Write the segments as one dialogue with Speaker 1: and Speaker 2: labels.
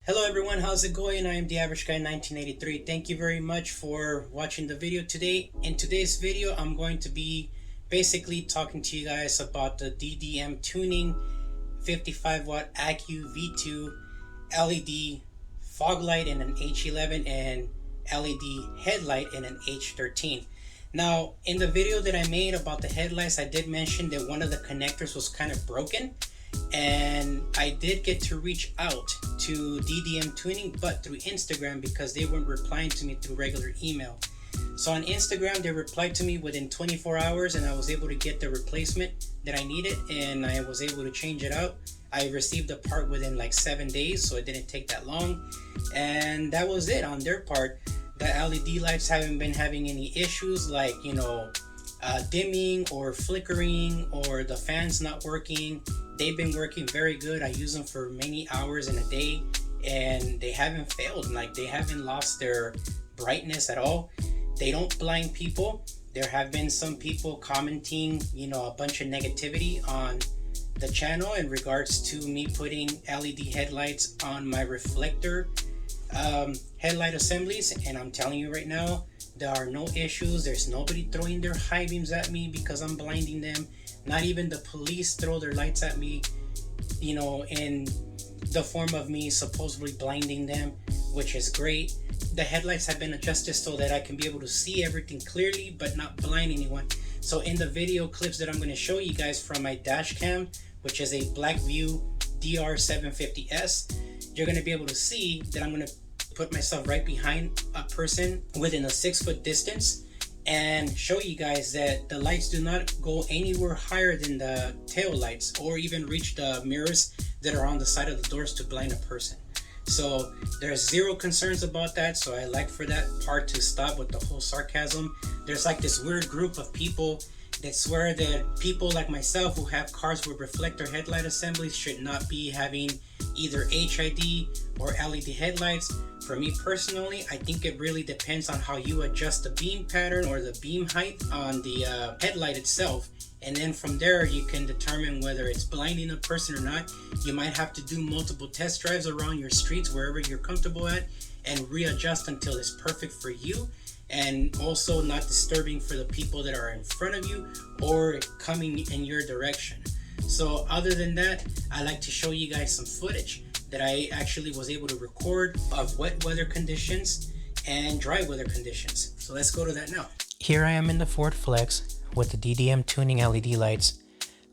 Speaker 1: Hello everyone, how's it going? I am the Average Guy 1983. Thank you very much for watching the video today. In today's video, I'm going to be basically talking to you guys about the DDM tuning 55 watt Accu V2 LED fog light in an H11 and LED headlight in an H13. Now, in the video that I made about the headlights, I did mention that one of the connectors was kind of broken, and I did get to reach out to DDM Tuning, but through Instagram, because they weren't replying to me through regular email. So on Instagram, they replied to me within 24 hours, and I was able to get the replacement that I needed, and I was able to change it out. I received the part within like 7 days, so it didn't take that long, and that was it on their part. The LED lights haven't been having any issues like, dimming or flickering or the fans not working. They've been working very good. I use them for many hours in a day and they haven't failed. Like, they haven't lost their brightness at all. They don't blind people. There have been some people commenting, a bunch of negativity on the channel in regards to me putting LED headlights on my Reflector headlight assemblies, and I'm telling you right now, there are no issues. There's nobody throwing their high beams at me because I'm blinding them. Not even the police throw their lights at me, in the form of me supposedly blinding them, which is great. The headlights have been adjusted so that I can be able to see everything clearly but not blind anyone. So in the video clips that I'm going to show you guys from my dash cam, which is a Blackview DR750S, you're going to be able to see that I'm going to put myself right behind a person within a 6-foot distance and show you guys that the lights do not go anywhere higher than the tail lights or even reach the mirrors that are on the side of the doors to blind a person. So there's zero concerns about that. So I like for that part to stop with the whole sarcasm. There's like this weird group of people that swear that people like myself who have cars with reflector headlight assemblies should not be having either HID or LED headlights. For me personally, I think it really depends on how you adjust the beam pattern or the beam height on the headlight itself, and then from there you can determine whether it's blinding a person or not. You might have to do multiple test drives around your streets wherever you're comfortable at and readjust until it's perfect for you, and also not disturbing for the people that are in front of you or coming in your direction. So other than that, I like to show you guys some footage that I actually was able to record of wet weather conditions and dry weather conditions. So let's go to that now. Here I am in the Ford Flex with the DDM tuning LED lights.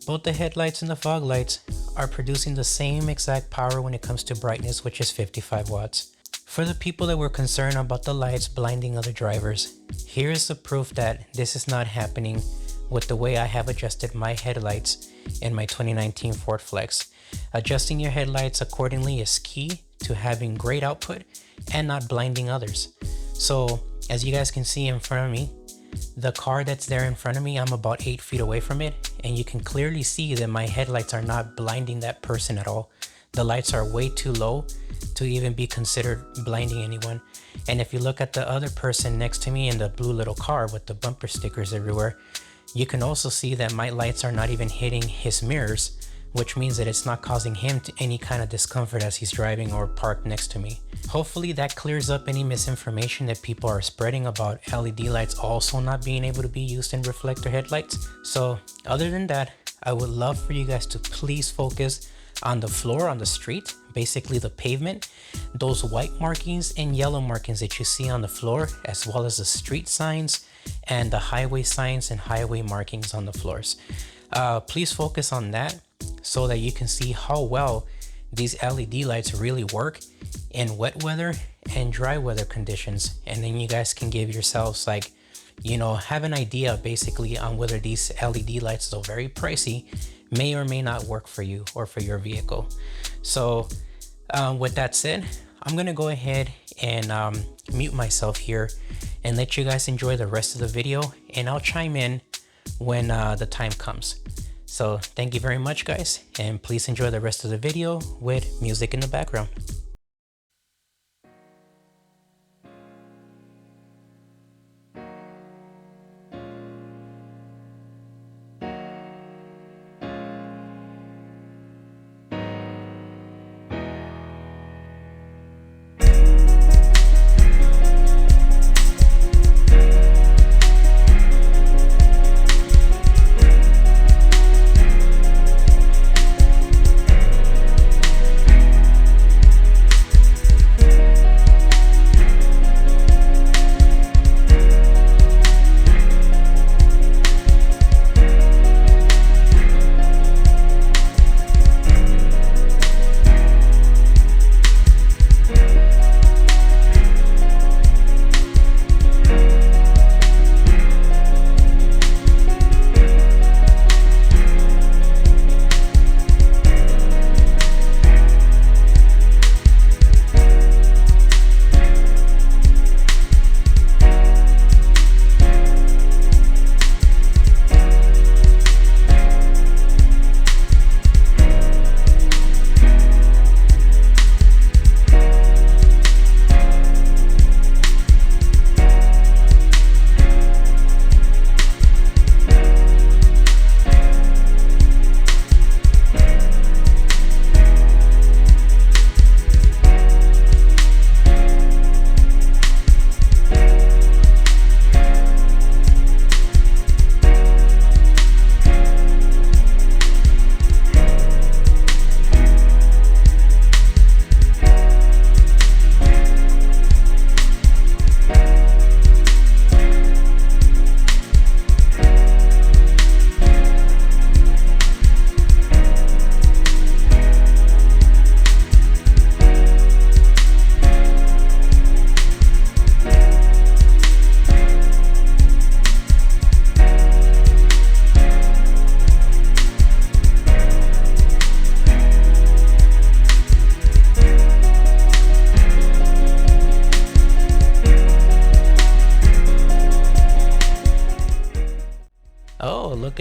Speaker 1: Both the headlights and the fog lights are producing the same exact power when it comes to brightness, which is 55 watts. For the people that were concerned about the lights blinding other drivers, here is the proof that this is not happening with the way I have adjusted my headlights in my 2019 Ford Flex. Adjusting your headlights accordingly is key to having great output and not blinding others. So as you guys can see in front of me, the car that's there in front of me, I'm about 8 feet away from it, and you can clearly see that my headlights are not blinding that person at all. The lights are way too low to even be considered blinding anyone. And if you look at the other person next to me in the blue little car with the bumper stickers everywhere, you can also see that my lights are not even hitting his mirrors, which means that it's not causing him any kind of discomfort as he's driving or parked next to me. Hopefully that clears up any misinformation that people are spreading about LED lights also not being able to be used in reflector headlights. So other than that, I would love for you guys to please focus on the floor, on the street, basically the pavement, those white markings and yellow markings that you see on the floor, as well as the street signs and the highway signs and highway markings on the floors. Please focus on that so that you can see how well these LED lights really work in wet weather and dry weather conditions. And then you guys can give yourselves have an idea basically on whether these LED lights, though very pricey, may or may not work for you or for your vehicle. So with that said, I'm gonna go ahead and mute myself here and let you guys enjoy the rest of the video, and I'll chime in when the time comes. So thank you very much guys, and please enjoy the rest of the video with music in the background.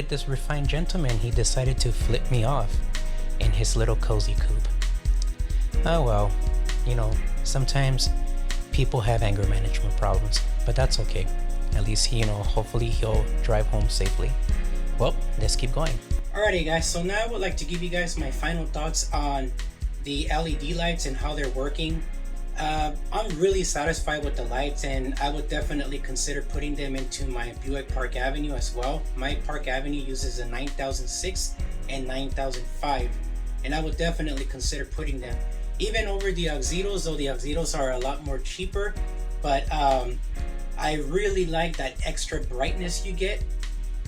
Speaker 1: at this refined gentleman. He decided to flip me off in his little Cozy Coupe. Oh well, you know, sometimes people have anger management problems, but that's okay. At least he, hopefully he'll drive home safely. Well, let's keep going. Alrighty guys, so now I would like to give you guys my final thoughts on the LED lights and how they're working. I'm really satisfied with the lights, and I would definitely consider putting them into my Buick Park Avenue as well. My Park Avenue uses a 9006 and 9005, and I would definitely consider putting them even over the Auxitos, though the Auxitos are a lot more cheaper. But I really like that extra brightness you get.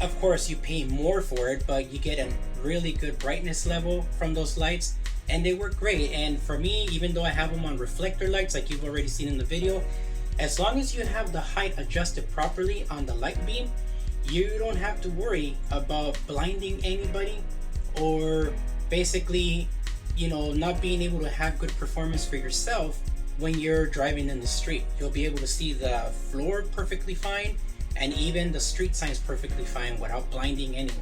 Speaker 1: Of course, you pay more for it, but you get a really good brightness level from those lights, and they work great. And for me, even though I have them on reflector lights like you've already seen in the video, as long as you have the height adjusted properly on the light beam, you don't have to worry about blinding anybody, or basically, not being able to have good performance for yourself when you're driving in the street. You'll be able to see the floor perfectly fine, and even the street signs perfectly fine without blinding anyone.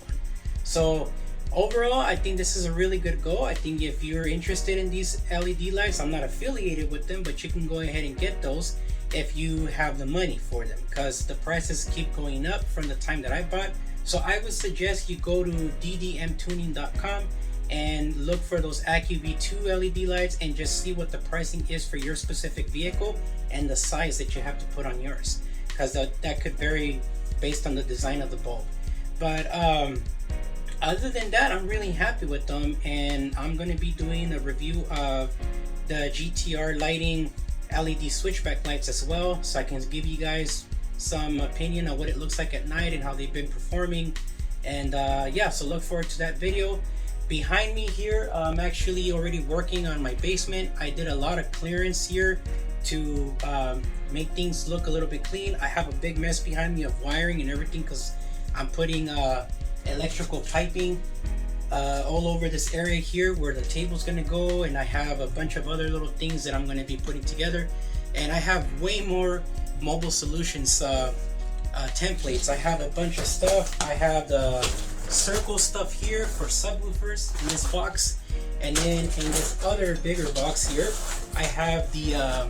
Speaker 1: So overall, I think this is a really good go. I think if you're interested in these LED lights, I'm not affiliated with them, but you can go ahead and get those if you have the money for them, because the prices keep going up from the time that I bought. So I would suggest you go to ddmtuning.com and look for those Accu V2 LED lights and just see what the pricing is for your specific vehicle and the size that you have to put on yours, because that could vary based on the design of the bulb. But other than that, I'm really happy with them, and I'm going to be doing a review of the GTR lighting LED switchback lights as well, so I can give you guys some opinion on what it looks like at night and how they've been performing. And yeah, so look forward to that video. Behind me here, I'm actually already working on my basement. I did a lot of clearance here to make things look a little bit clean. I have a big mess behind me of wiring and everything, because I'm putting electrical piping all over this area here where the table's gonna go, and I have a bunch of other little things that I'm gonna be putting together. And I have way more Mobile Solutions templates. I have a bunch of stuff. I have the circle stuff here for subwoofers in this box, and then in this other bigger box here, I have the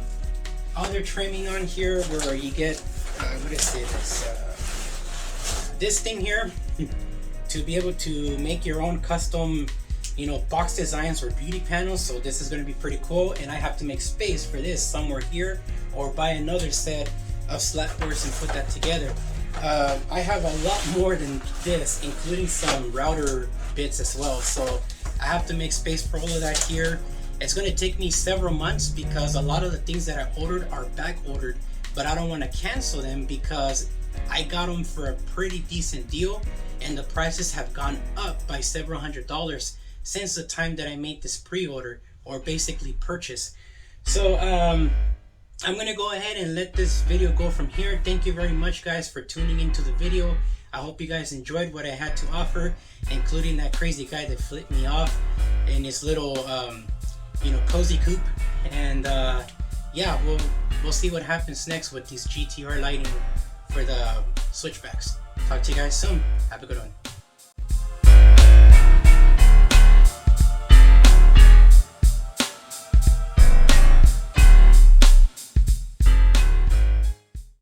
Speaker 1: other trimming on here where you get what is this thing here to be able to make your own custom box designs or beauty panels. So this is going to be pretty cool, and I have to make space for this somewhere here, or buy another set of slat boards and put that together. I have a lot more than this, including some router bits as well, so I have to make space for all of that here. It's going to take me several months because a lot of the things that I ordered are back ordered, but I don't want to cancel them because I got them for a pretty decent deal, and the prices have gone up by several $100s since the time that I made this pre-order, or basically purchase. So I'm gonna go ahead and let this video go from here. Thank you very much guys for tuning into the video. I hope you guys enjoyed what I had to offer, including that crazy guy that flipped me off in his little Cozy Coupe. And yeah, we'll see what happens next with these GTR lighting for the switchbacks. Talk to you guys soon. Have a good one.